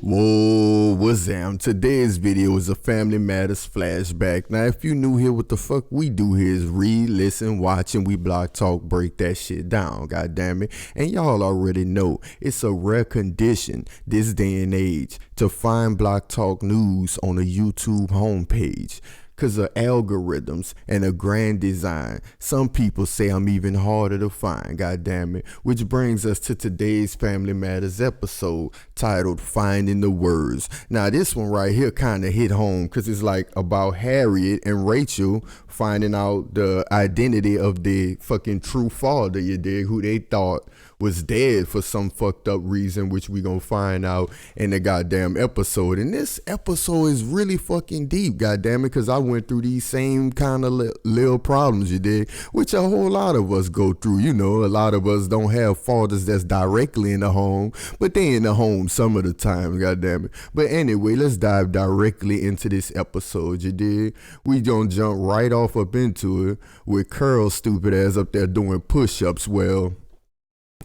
Whoa, what's up? Today's video is a Family Matters flashback. Now, if you new here, what the fuck we do here is read, listen, watch, and we block talk, break that shit down, god damn it. And y'all already know, it's a rare condition this day and age to find block talk news on a YouTube homepage. Cause of algorithms and a grand design. Some people say I'm even harder to find, god damn it. Which brings us to today's Family Matters episode titled Finding the Words. Now this one right here kind of hit home cause it's like about Harriet and Rachel finding out the identity of the fucking true father, you dig, who they thought was dead for some fucked up reason, which we gonna find out in the goddamn episode. And this episode is really fucking deep, goddamn it, because I went through these same kind of little problems, you dig, which a whole lot of us go through. You know, a lot of us don't have fathers that's directly in the home, but they in the home some of the time, goddamn it. But anyway, let's dive directly into this episode, you dig. We gonna jump right off up into it with Curl's stupid ass up there doing push-ups. Well,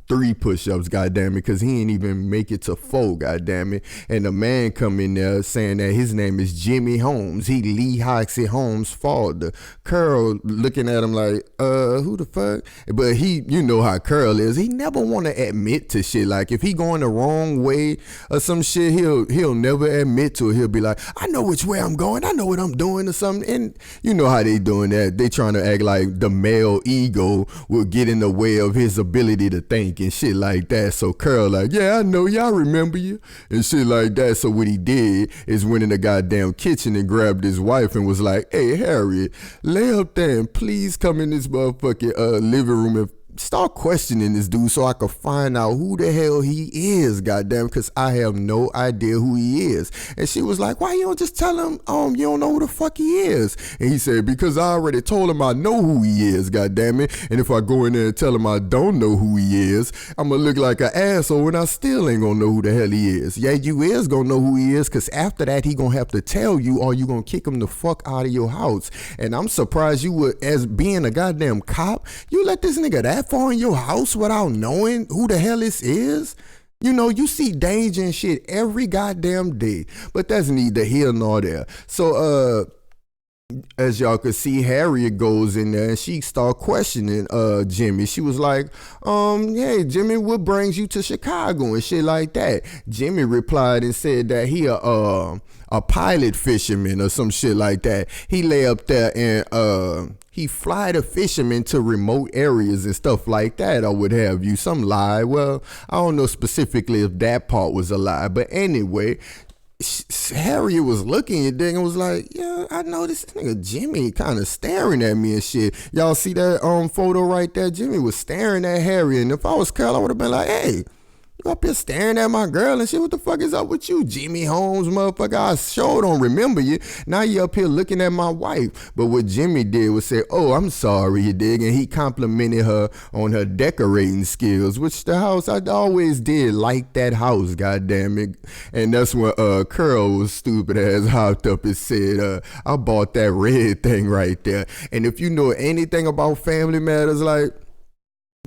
3 push-ups, goddamn it, because he ain't even make it to 4, goddamn it. And the man come in there saying that his name is Jimmy Holmes. He Lee Hoxie Holmes' father. Curl looking at him like, who the fuck? But he, you know how Curl is. He never want to admit to shit. Like if he going the wrong way or some shit, he'll never admit to it. He'll be like, I know which way I'm going. I know what I'm doing or something. And you know how they doing that. They trying to act like the male ego will get in the way of his ability to think and shit like that. So Curl like, yeah, I know, y'all remember you and shit like that. So what he did is went in the goddamn kitchen and grabbed his wife and was like, hey Harriet, lay up there and please come in this motherfucking living room and start questioning this dude so I could find out who the hell he is, goddamn, because I have no idea who he is. And she was like, why you don't just tell him you don't know who the fuck he is? And he said, because I already told him I know who he is, goddamn it. And if I go in there and tell him I don't know who he is, I'm gonna look like an asshole and I still ain't gonna know who the hell he is. Yeah, you is gonna know who he is, because after that he gonna have to tell you or you gonna kick him the fuck out of your house. And I'm surprised you would, as being a goddamn cop, you let this nigga that far in your house without knowing who the hell this is. You know, you see danger and shit every goddamn day, but that's neither here nor there. So as y'all could see, Harriet goes in there and she start questioning Jimmy. She was like, hey Jimmy, what brings you to Chicago and shit like that? Jimmy replied and said that he a pilot fisherman or some shit like that. He lay up there and he fly the fishermen to remote areas and stuff like that, or what have you. Some lie. Well, I don't know specifically if that part was a lie, but anyway, Harriet was looking at it and was like, yeah, I know this nigga Jimmy kind of staring at me and shit. Y'all see that photo right there? Jimmy was staring at Harriet, and if I was Carl, I would have been like, hey, you up here staring at my girl and shit, what the fuck is up with you, Jimmy Holmes, motherfucker? I sure don't remember you. Now you up here looking at my wife. But what Jimmy did was say, oh, I'm sorry, you dig? And he complimented her on her decorating skills, which the house, I always did like that house, goddamn it. And that's when Curl was stupid ass hopped up and said, I bought that red thing right there. And if you know anything about Family Matters, like,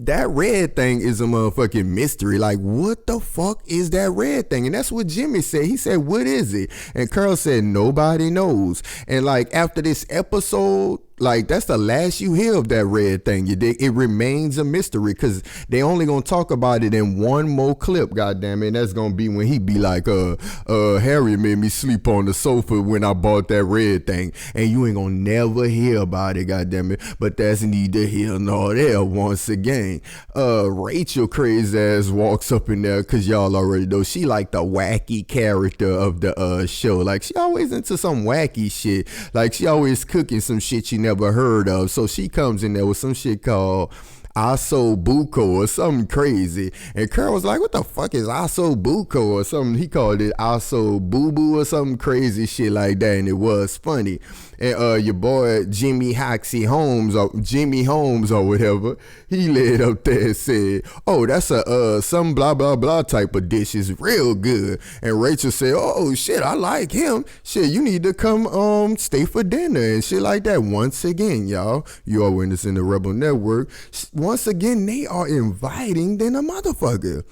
that red thing is a motherfucking mystery. Like, what the fuck is that red thing? And that's what Jimmy said. He said, what is it? And Curl said, nobody knows. And like, after this episode, like, that's the last you hear of that red thing, you dig? It remains a mystery because they only gonna talk about it in one more clip, goddamn it. And that's gonna be when he be like, Harry made me sleep on the sofa when I bought that red thing. And you ain't gonna never hear about it, goddamn it. But that's neither here nor there once again. Rachel crazy ass walks up in there because y'all already know she like the wacky character of the show. Like, she always into some wacky shit. Like, she always cooking some shit you never heard of. So she comes in there with some shit called Aso Buko or something crazy. And Curl was like, what the fuck is Aso Buko or something? He called it Aso Boo Boo or something crazy shit like that. And it was funny. And your boy Jimmy Hoxie Holmes, or Jimmy Holmes or whatever, he laid up there and said, oh, that's a some blah blah blah type of dish, is real good. And Rachel said, oh shit, I like him. Shit, you need to come stay for dinner and shit like that. Once again, y'all, you are witnessing the Rebel Network. Once again, they are inviting then a motherfucker.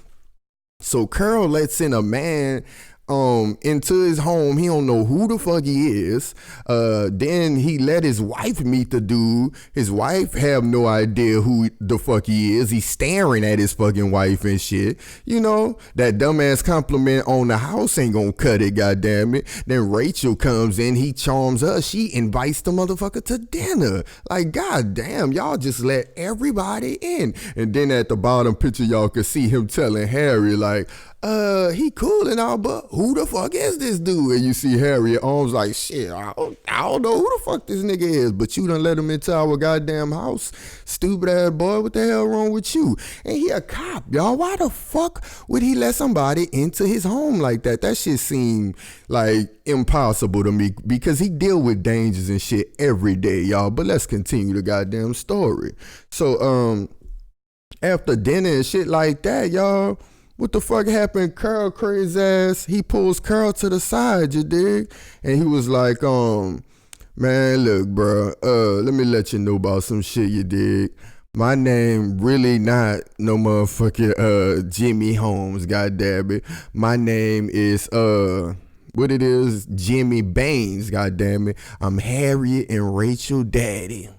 So Curl lets in a man into his home. He don't know who the fuck he is. Then he let his wife meet the dude. His wife have no idea who the fuck he is. He's staring at his fucking wife and shit. You know, that dumbass compliment on the house ain't gonna cut it, goddamn it. Then Rachel comes in, he charms her. She invites the motherfucker to dinner. Like, goddamn, y'all just let everybody in. And then at the bottom picture, y'all can see him telling Harry, like, he cool and all, but who the fuck is this dude? And you see Harry arms like, shit, I don't know who the fuck this nigga is, but you done let him into our goddamn house. Stupid ass boy, what the hell wrong with you? And he a cop, y'all. Why the fuck would he let somebody into his home like that? That shit seemed like impossible to me, because he deal with dangers and shit every day, y'all. But let's continue the goddamn story. So, after dinner and shit like that, y'all, what the fuck happened? Carl crazy ass, he pulls Carl to the side, you dig? And he was like, man, look, bro, let me let you know about some shit, you dig? My name really not no motherfucking Jimmy Holmes, goddamn it. My name is what it is, Jimmy Baines, goddamn it. I'm Harriet and Rachel daddy.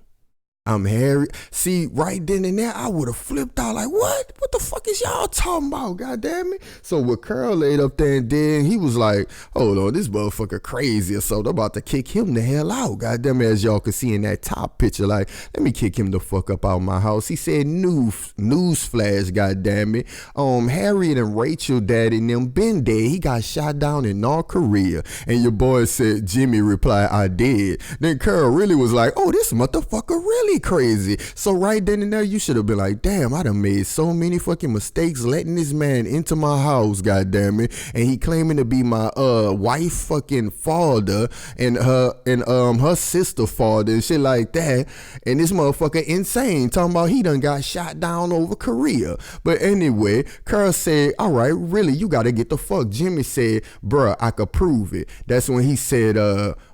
I'm Harry. See, right then and there, I would have flipped out like, what? What the fuck is y'all talking about, goddamn it? So what Carl laid up there and then he was like, hold on, this motherfucker crazy or so. They're about to kick him the hell out, goddamn it, as y'all can see in that top picture. Like, let me kick him the fuck up out of my house. He said, news flash, goddamn it. Harriet and Rachel daddy and them been dead. He got shot down in North Korea. And your boy said, Jimmy replied, I did. Then Carl really was like, oh, this motherfucker really crazy. So right then and there, you should have been like, damn, I done made so many fucking mistakes letting this man into my house, goddamn it. And he claiming to be my wife fucking father and her sister father and shit like that. And this motherfucker insane, talking about he done got shot down over Korea. But anyway, Carl said, all right, really, you gotta get the fuck. Jimmy said, bruh, I could prove it. That's when he said,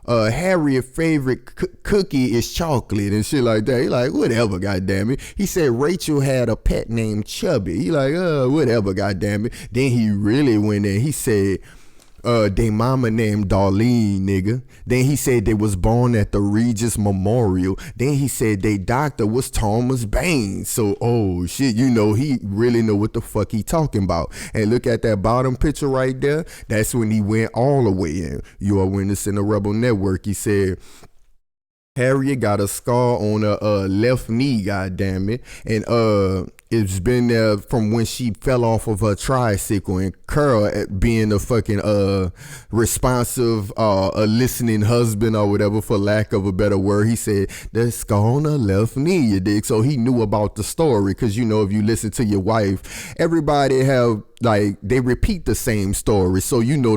Harriet's favorite cookie is chocolate and shit like that. He like, whatever, goddamn it. He said Rachel had a pet named Chubby. He like, whatever, goddamn it. Then he really went in. He said, they mama named Darlene, nigga. Then he said they was born at the Regis Memorial. Then he said they doctor was Thomas Baines. So, oh shit, you know, he really know what the fuck he talking about. And look at that bottom picture right there. That's when he went all the way in. You are witnessing the Rebel Network. He said, Harriet got a scar on her left knee, goddamn it, and it's been there from when she fell off of her tricycle. And Carl, being a fucking responsive, a listening husband or whatever, for lack of a better word, he said the scar on her left knee, you dig? So he knew about the story, because you know, if you listen to your wife, everybody have, like, they repeat the same story. So you know,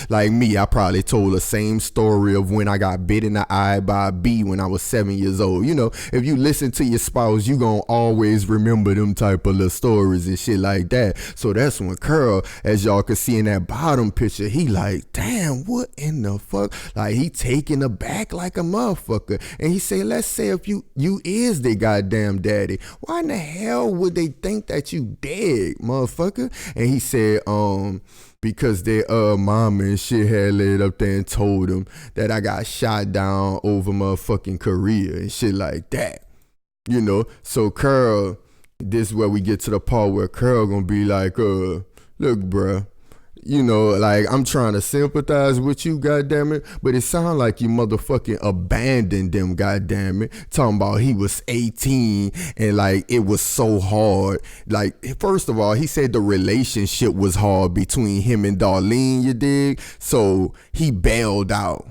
like me, I probably told the same story of when I got bit in the eye by a bee when I was 7 years old. You know, if you listen to your spouse, you gonna always remember them type of little stories and shit like that. So that's when Carl, as y'all can see in that bottom picture, he like, damn, what in the fuck? Like, he taking aback like a motherfucker. And he say, let's say if you is the goddamn daddy, why in the hell would they think that you dead, motherfucker? And he said, because their mama and shit had laid up there and told him that I got shot down over motherfucking Korea and shit like that. You know, so Carl, this is where we get to the part where Carl gonna be like, look, bruh, you know, like, I'm trying to sympathize with you, goddammit, but it sound like you motherfucking abandoned them, goddammit. Talking about he was 18 and like it was so hard. Like, first of all, he said the relationship was hard between him and Darlene, you dig? So he bailed out.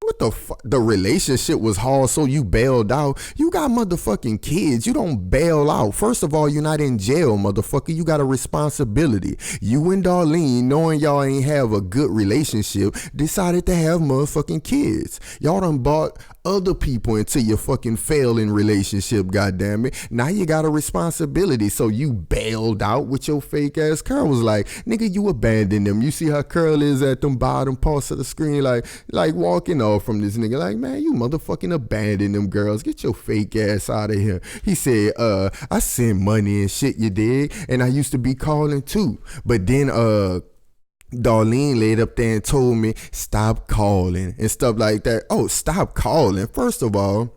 What the fuck? The relationship was hard, so you bailed out? You got motherfucking kids. You don't bail out. First of all, you're not in jail, motherfucker. You got a responsibility. You and Darlene, knowing y'all ain't have a good relationship, decided to have motherfucking kids. Y'all done bought other people into your fucking failing relationship, goddammit. Now you got a responsibility, so you bailed out with your fake ass. Carl was like, nigga, you abandoned them. You see how Carl is at them bottom parts of the screen, like walking off from this nigga, like, man, you motherfucking abandoned them girls. Get your fake ass out of here. He said, I send money and shit, you dig? And I used to be calling too. But then Darlene laid up there and told me, stop calling and stuff like that. Oh, stop calling. First of all,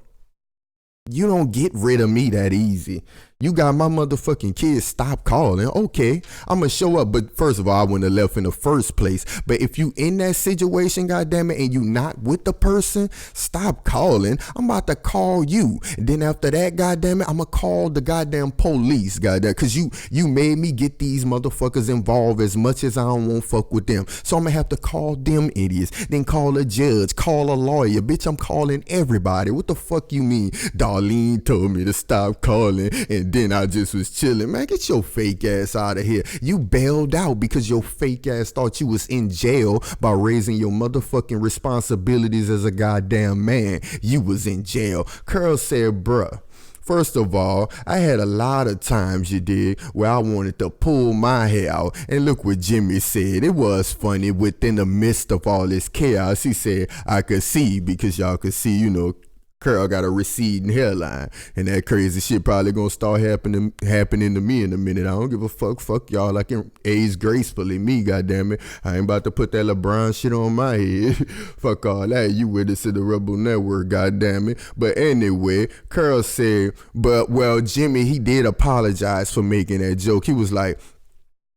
you don't get rid of me that easy. You got my motherfucking kids, stop calling. Okay, I'm gonna show up. But first of all, I wouldn't have left in the first place. But if you in that situation, goddammit, and you not with the person, stop calling. I'm about to call you. And then after that, goddammit, I'm gonna call the goddamn police, goddamn. Cause you made me get these motherfuckers involved as much as I don't want to fuck with them. So I'm gonna have to call them idiots. Then call a judge, call a lawyer. Bitch, I'm calling everybody. What the fuck you mean? Darlene told me to stop calling, and then I just was chilling. Man, get your fake ass out of here. You bailed out because your fake ass thought you was in jail by raising your motherfucking responsibilities as a goddamn man. You was in jail. Curl said, bruh, first of all, I had a lot of times, you did, where I wanted to pull my hair out. And look what Jimmy said. It was funny within the midst of all this chaos. He said, I could see, because y'all could see, you know, Curl got a receding hairline, and that crazy shit probably gonna start happening to me in a minute. I don't give a fuck. Fuck y'all. I can age gracefully. Me, goddammit. I ain't about to put that LeBron shit on my head. Fuck all that. You with us at the Rebel Network, goddammit. But anyway, Curl said, but well, Jimmy, he did apologize for making that joke. He was like,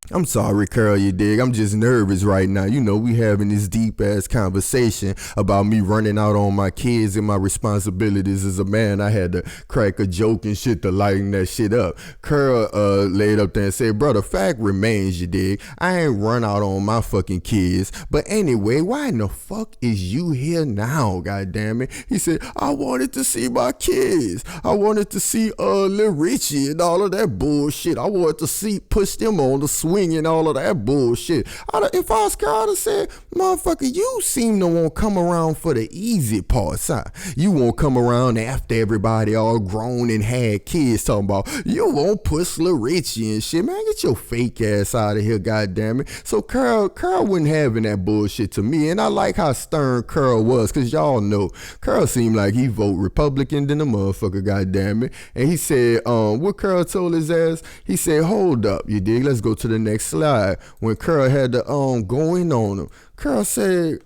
I'm sorry, Curl, you dig? I'm just nervous right now. You know, we having this deep-ass conversation about me running out on my kids and my responsibilities as a man. I had to crack a joke and shit to lighten that shit up. Curl laid up there and said, bro, the fact remains, you dig? I ain't run out on my fucking kids. But anyway, why in the fuck is you here now, goddammit? He said, I wanted to see my kids. I wanted to see Lil Richie and all of that bullshit. I wanted to see, push them on the swing and all of that bullshit. If I was Curl, I'd have said, motherfucker, you seem to want to come around for the easy parts, huh? You won't come around after everybody all grown and had kids talking about, you won't push Lil Richie and shit. Man, get your fake ass out of here, goddammit. So Curl wasn't having that bullshit to me, and I like how stern Curl was, because y'all know Curl seemed like he vote Republican than a motherfucker, goddammit. And he said, what Curl told his ass, he said, hold up, you dig? Let's go to the next slide. When Curl had the going on him, Curl said,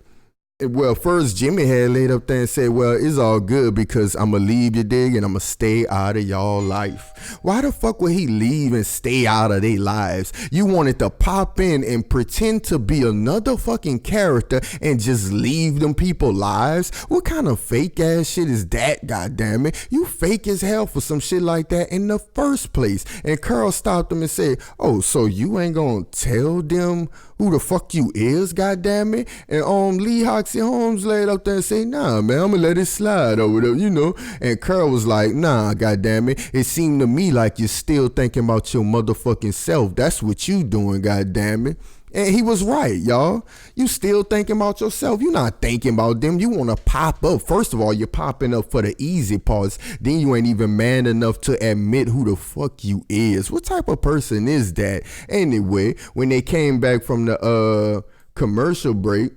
well, first Jimmy had laid up there and said, well, it's all good because I'm going to leave, you dig, and I'm going to stay out of y'all life. Why the fuck would he leave and stay out of their lives? You wanted to pop in and pretend to be another fucking character and just leave them people lives? What kind of fake ass shit is that, goddammit? You fake as hell for some shit like that in the first place. And Curl stopped him and said, oh, so you ain't gonna tell them who the fuck you is, goddammit? And Lee Hoxie Holmes laid up there and say, nah, man, I'm gonna let it slide over there, you know. And Curl was like, nah, goddammit. It seemed to me like you're still thinking about your motherfucking self. That's what you doing, goddammit. And he was right, y'all. You still thinking about yourself. You're not thinking about them. You want to pop up. First of all, you're popping up for the easy parts. Then you ain't even man enough to admit who the fuck you is. What type of person is that? Anyway, when they came back from the commercial break,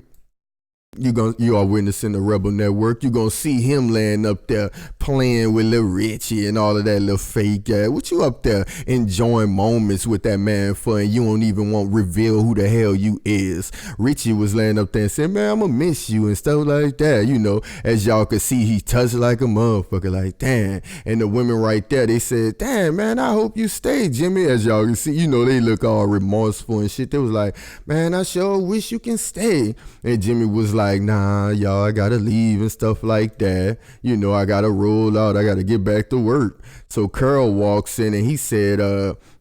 you are witnessing the Rebel Network. You're gonna see him laying up there playing with Lil Richie and all of that little fake ass. What you up there enjoying moments with that man for, and you don't even want to reveal who the hell you is? Richie was laying up there and saying, man, I'm gonna miss you and stuff like that. You know, as y'all could see, he touched like a motherfucker, like, damn. And the women right there, they said, damn, man, I hope you stay, Jimmy. As y'all can see, you know, they look all remorseful and shit. They was like, man, I sure wish you can stay. And Jimmy was like, nah, y'all, I gotta leave and stuff like that. You know, I gotta roll out. I gotta get back to work. So Curl walks in and he said,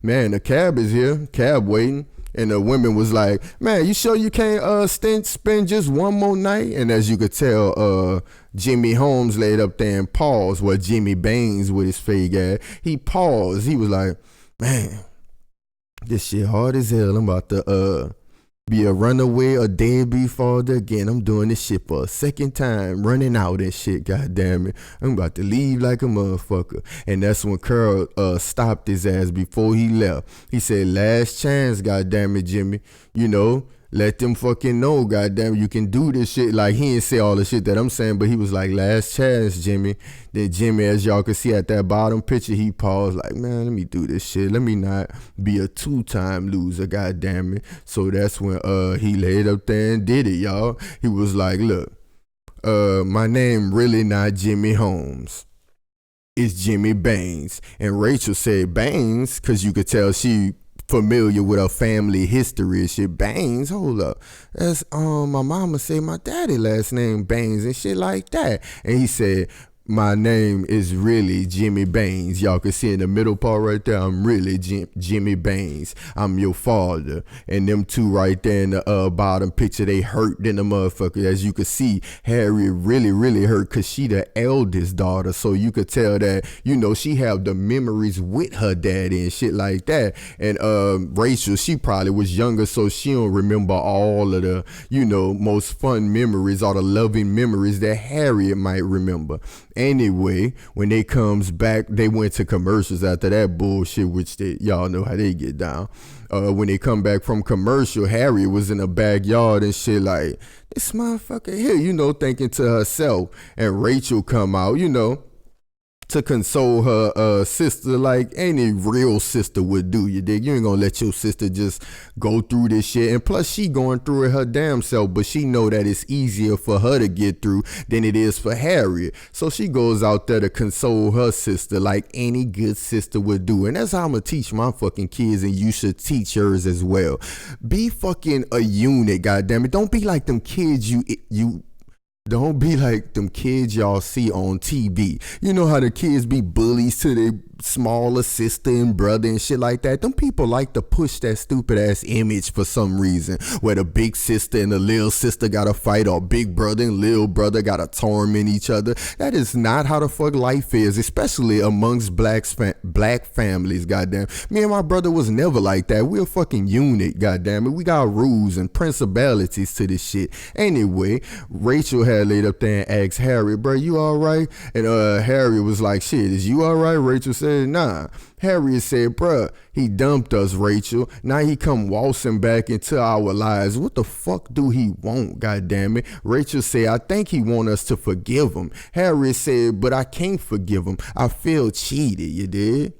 man, the cab is here. Cab waiting. And the women was like, man, you sure you can't spend just one more night? And as you could tell, Jimmy Holmes laid up there and paused. Well, Jimmy Baines with his fake ass. He paused. He was like, man, this shit hard as hell. I'm about to be a runaway, a deadbeat father again. I'm doing this shit for a second time, running out and shit, goddammit. I'm about to leave like a motherfucker. And that's when Curl stopped his ass before he left. He said, last chance, goddammit, Jimmy. You know, let them fucking know, goddamn, you can do this shit. Like, he didn't say all the shit that I'm saying, but he was like, last chance, Jimmy. Then Jimmy, as y'all can see at that bottom picture, he paused like, man, let me do this shit. Let me not be a two-time loser, goddamn it. So that's when he laid up there and did it, y'all. He was like, look, my name really not Jimmy Holmes. It's Jimmy Baines. And Rachel said Baines, because you could tell she familiar with her family history and shit. Baines, hold up. That's my mama say my daddy last name Baines and shit like that. And he said, my name is really Jimmy Baines. Y'all can see in the middle part right there, I'm really Jimmy Baines. I'm your father. And them two right there in the bottom picture, they hurt than the motherfucker. As you can see, Harriet really hurt because she the eldest daughter. So you could tell that, you know, she have the memories with her daddy and shit like that. And Rachel, she probably was younger, so she don't remember all of the, you know, most fun memories, all the loving memories that Harriet might remember. Anyway, when they comes back, they went to commercials after that bullshit, which y'all know how they get down. When they come back from commercial, Harriet was in the backyard and shit like, this motherfucker here, you know, thinking to herself. And Rachel come out, you know, to console her sister like any real sister would do, you dig? You ain't gonna let your sister just go through this shit. And plus, she going through it her damn self, but she know that it's easier for her to get through than it is for Harriet. So she goes out there to console her sister like any good sister would do. And that's how I'm gonna teach my fucking kids, and you should teach yours as well. Be fucking a unit, goddammit. Don't be like them kids Don't be like them kids y'all see on TV. You know how the kids be bullies to their smaller sister and brother and shit like that. Them people like to push that stupid ass image for some reason, where the big sister and the little sister gotta fight, or big brother and little brother gotta torment each other. That is not how the fuck life is, especially amongst black families, goddamn. Me and my brother was never like that. We're a fucking unit, goddamn it. We got rules and principalities to this shit. Anyway, Rachel had laid up there and asked Harriet, bro, you alright? And Harriet was like, shit, is you alright? Rachel said, nah. Harriet said, bruh, he dumped us, Rachel. Now he come waltzing back into our lives. What the fuck do he want, goddammit? Rachel said, I think he want us to forgive him. Harriet said, but I can't forgive him. I feel cheated, you did?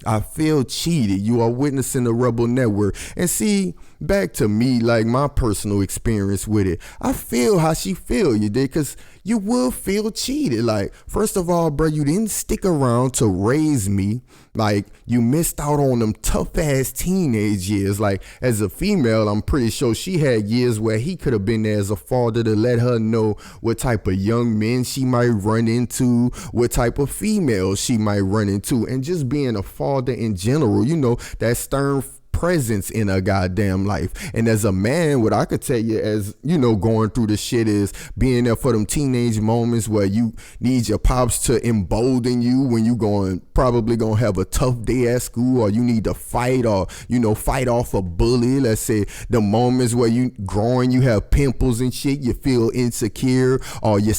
I feel cheated. You are witnessing the Rebel Network. And see, back to me, like my personal experience with it. I feel how she feel, you did, because you will feel cheated. Like, first of all, bro, you didn't stick around to raise me. Like, you missed out on them tough ass teenage years. Like, as a female, I'm pretty sure she had years where he could have been there as a father to let her know what type of young men she might run into, what type of females she might run into, and just being a father in general, you know, that stern presence in a goddamn life. And as a man, what I could tell you, as you know, going through the shit, is being there for them teenage moments where you need your pops to embolden you when you probably gonna have a tough day at school, or you need to fight, or you know, fight off a bully. Let's say the moments where you growing, you have pimples and shit, you feel insecure, or your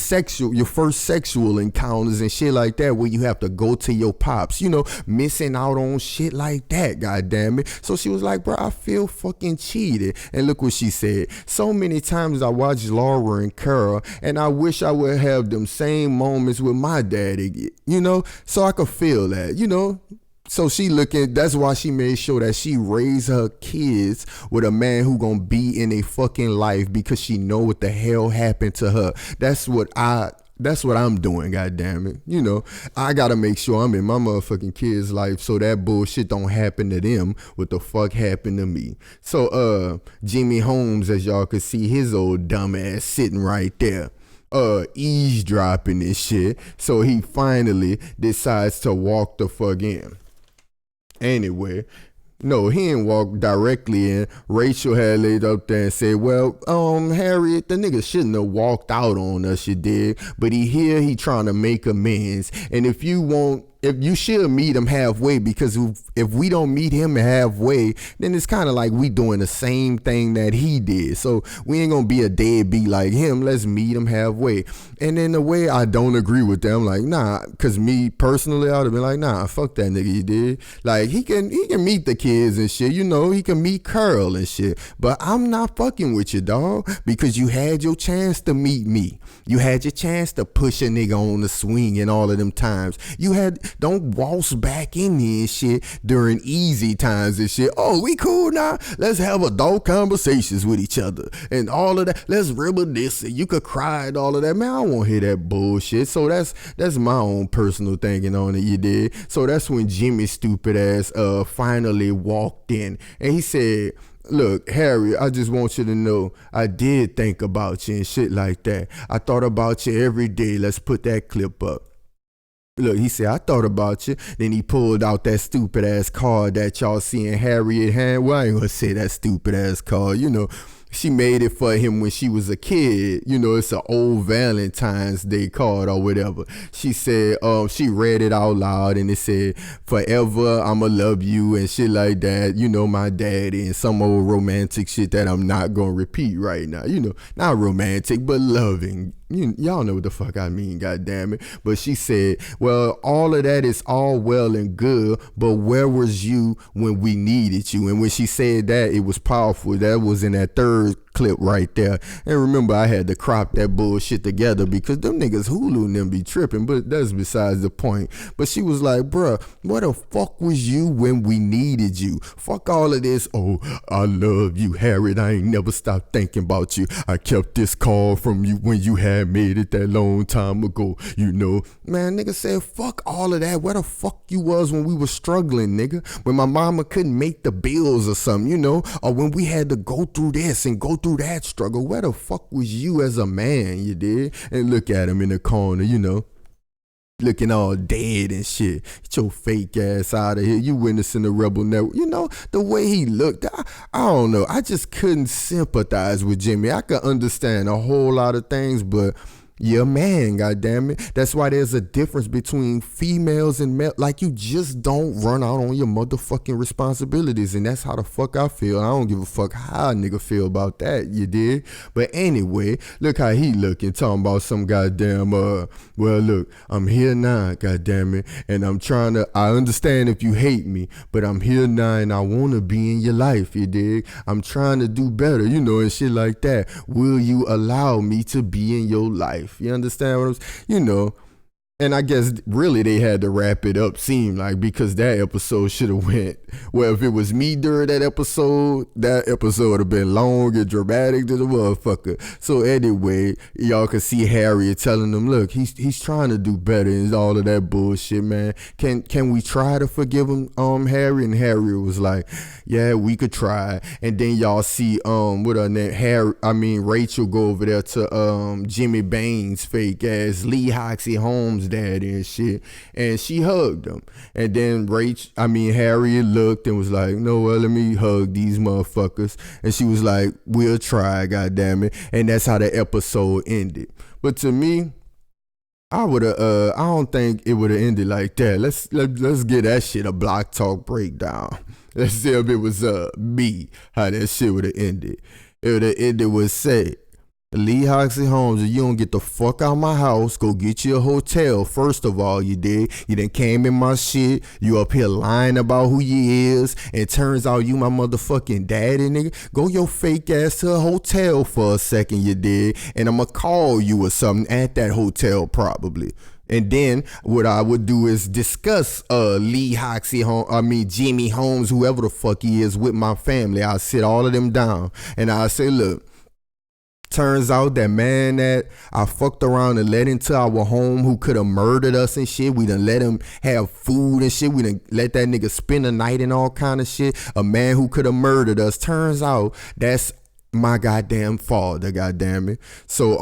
first sexual encounters and shit like that, where you have to go to your pops, you know, missing out on shit like that, goddamn it. So she was like, bro, I feel fucking cheated. And look what she said. So many times I watched Laura and Carol, and I wish I would have them same moments with my daddy, you know, so I could feel that, you know. So that's why she made sure that she raised her kids with a man who gonna be in a fucking life, because she know what the hell happened to her. That's what I'm doing, goddammit. You know, I gotta make sure I'm in my motherfucking kids' life so that bullshit don't happen to them what the fuck happened to me. So Jimmy Holmes, as y'all can see, his old dumb ass sitting right there, eavesdropping this shit. So he finally decides to walk the fuck in. Anyway, no, he didn't walk directly in. Rachel had laid up there and said, well, Harriet, the nigga shouldn't have walked out on us, you dig? But he trying to make amends. And if you if you should meet him halfway, because if we don't meet him halfway, then it's kind of like we doing the same thing that he did. So we ain't gonna be a deadbeat like him. Let's meet him halfway. And in a way, I don't agree with them. Like, nah, because me personally, I would have been like, nah, fuck that nigga, you did. Like, he can meet the kids and shit, you know, he can meet Curl and shit. But I'm not fucking with you, dog, because you had your chance to meet me. You had your chance to push a nigga on the swing and all of them times. Don't waltz back in here and shit during easy times and shit. Oh, we cool now? Let's have adult conversations with each other and all of that. Let's reminisce and you could cry and all of that. Man, I don't want to hear that bullshit. So that's my own personal thinking on it, you did. So that's when Jimmy's stupid ass finally walked in and he said, look, Harry, I just want you to know I did think about you and shit like that. I thought about you every day. Let's put that clip up. Look, he said, I thought about you. Then he pulled out that stupid ass card that y'all seeing Harriet hand. Well, I ain't gonna say that stupid ass card, you know. She made it for him when she was a kid. You know, it's an old Valentine's Day card or whatever. She said, she read it out loud and it said, forever I'ma love you and shit like that. You know, my daddy and some old romantic shit that I'm not gonna repeat right now. You know, not romantic, but loving. Y'all know what the fuck I mean, goddammit. But she said, well, all of that is all well and good, but where was you when we needed you? And when she said that, it was powerful. That was in that third clip right there. And remember, I had to crop that bullshit together because them niggas Hulu and them be tripping, but that's besides the point. But she was like, bruh, where the fuck was you when we needed you? Fuck all of this. Oh, I love you, Harriet. I ain't never stopped thinking about you. I kept this call from you when you had made it that long time ago. You know, man, nigga said, fuck all of that. Where the fuck you was when we was struggling, nigga? When my mama couldn't make the bills or something, you know? Or when we had to go through this and go through that struggle. Where the fuck was you as a man, you did? And look at him in the corner, you know, looking all dead and shit. Get your fake ass out of here. You witnessing the Rebel Network. You know, the way he looked, I don't know. I just couldn't sympathize with Jimmy. I could understand a whole lot of things, but yeah, man, goddammit. That's why there's a difference between females and male. Like, you just don't run out on your motherfucking responsibilities. And that's how the fuck I feel. I don't give a fuck how a nigga feel about that, you did. But anyway, look how he looking, talking about some goddamn, well, look, I'm here now, goddammit. And I'm trying to, I understand if you hate me, but I'm here now and I want to be in your life, you dig? I'm trying to do better, you know, and shit like that. Will you allow me to be in your life? You understand what I'm saying? You know, and I guess really they had to wrap it up, seemed like, because that episode should have went, well, if it was me during that episode would have been long and dramatic to the motherfucker. So anyway, y'all can see Harriet telling them, look, he's trying to do better and all of that bullshit, man. Can we try to forgive him, Harry? And Harriet was like, yeah, we could try. And then y'all see what her name, Rachel go over there to Jimmy Bain's fake ass Lee Hoxie Holmes daddy and shit, and she hugged him. And then Harriet looked and was like, no, well, let me hug these motherfuckers. And she was like, we'll try, goddammit. And that's how the episode ended. But to me, I don't think it would have ended like that. Let's get that shit a Block Talk breakdown. Let's see if it was me, how that shit would have ended. It would have ended with, say, Lee Hoxie Holmes, you don't get the fuck out of my house, go get you a hotel. First of all, you did. You done came in my shit. You up here lying about who you is. And it turns out you my motherfucking daddy, nigga. Go your fake ass to a hotel for a second, you did. And I'ma call you or something at that hotel probably. And then what I would do is discuss Lee Hoxie, Jimmy Holmes, whoever the fuck he is, with my family. I'll sit all of them down and I'll say, look, turns out that man that I fucked around and let into our home, who could have murdered us and shit, we done let him have food and shit, we done let that nigga spend the night and all kind of shit, a man who could have murdered us, turns out that's my goddamn father, goddammit. So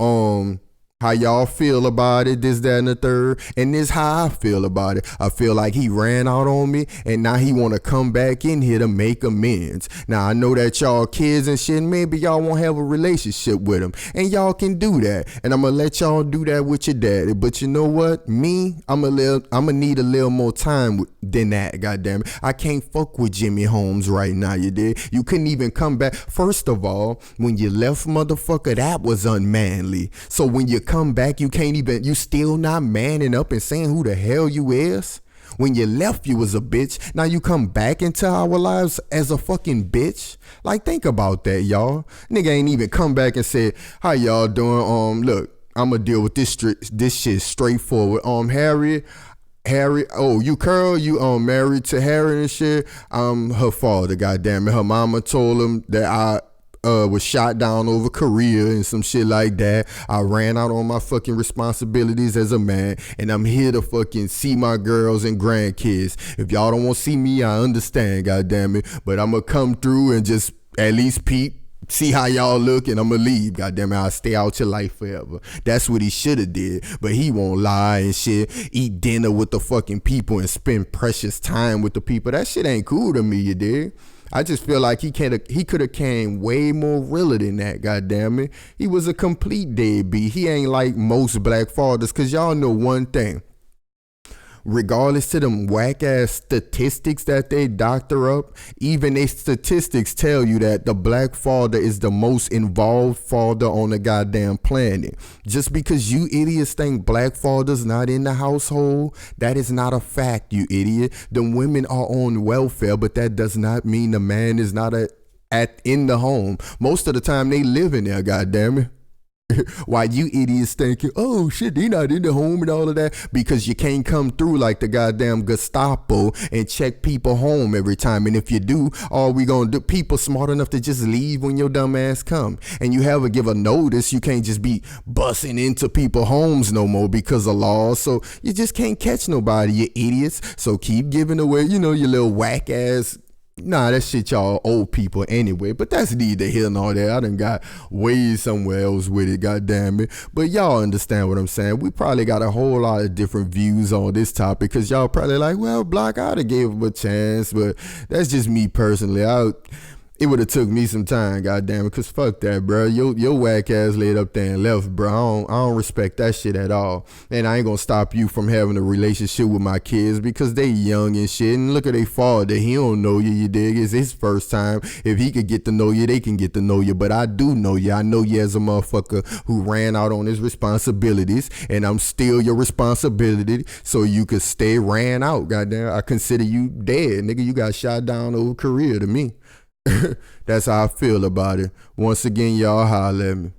How y'all feel about it, this, that, and the third. And this how I feel about it. I feel like he ran out on me, and now he want to come back in here to make amends. Now, I know that y'all kids and shit, maybe y'all won't have a relationship with him. And y'all can do that. And I'm going to let y'all do that with your daddy. But you know what? Me, I'm going to need a little more time than that, goddammit. I can't fuck with Jimmy Holmes right now, you did. You couldn't even come back. First of all, when you left, motherfucker, that was unmanly. So when you come back, you still not manning up and saying who the hell you is? When you left, you was a bitch. Now you come back into our lives as a fucking bitch? Like, think about that, y'all. Nigga ain't even come back and said, how y'all doing? Look, I'ma deal with this shit straightforward. Harry, oh, you Curl, you married to Harry and shit. Her father, goddammit. Her mama told him that I was shot down over Korea and some shit like that. I ran out on my fucking responsibilities as a man, and I'm here to fucking see my girls and grandkids. If y'all don't want to see me, I understand, goddammit. But I'ma come through and just at least peep, see how y'all look, and I'ma leave. Goddamn it, I'll stay out your life forever. That's what he shoulda did. But he won't lie and shit. Eat dinner with the fucking people and spend precious time with the people. That shit ain't cool to me, you dig? I just feel like he could have came way more realer than that, goddammit. He was a complete deadbeat. He ain't like most black fathers, cause y'all know one thing. Regardless to them whack ass statistics that they doctor up, even they statistics tell you that the black father is the most involved father on the goddamn planet. Just because you idiots think black fathers not in the household, that is not a fact, you idiot. The women are on welfare, but that does not mean the man is not in the home. Most of the time they live in there, goddammit. Why you idiots thinking, oh shit, they not in the home and all of that? Because you can't come through like the goddamn Gestapo and check people home every time. And if you do, all we gonna do, people smart enough to just leave when your dumb ass come. And you have to give a notice. You can't just be busting into people's homes no more because of laws. So you just can't catch nobody, you idiots. So keep giving away, your little whack ass. Nah, that shit y'all old people anyway, but that's neither here nor there. I done got way somewhere else with it, goddammit. But y'all understand what I'm saying. We probably got a whole lot of different views on this topic, because y'all probably like, well, Block, I'd have gave him a chance, but that's just me personally. It would have took me some time, goddamn it, because fuck that, bro. Your whack ass laid up there and left, bro. I don't respect that shit at all. And I ain't gonna stop you from having a relationship with my kids because they young and shit. And look at their father. He don't know you, you dig? It's his first time. If he could get to know you, they can get to know you. But I do know you. I know you as a motherfucker who ran out on his responsibilities, and I'm still your responsibility, so you could stay ran out, goddamn. I consider you dead, nigga. You got shot down over Korea to me. That's how I feel about it. Once again, y'all holler at me.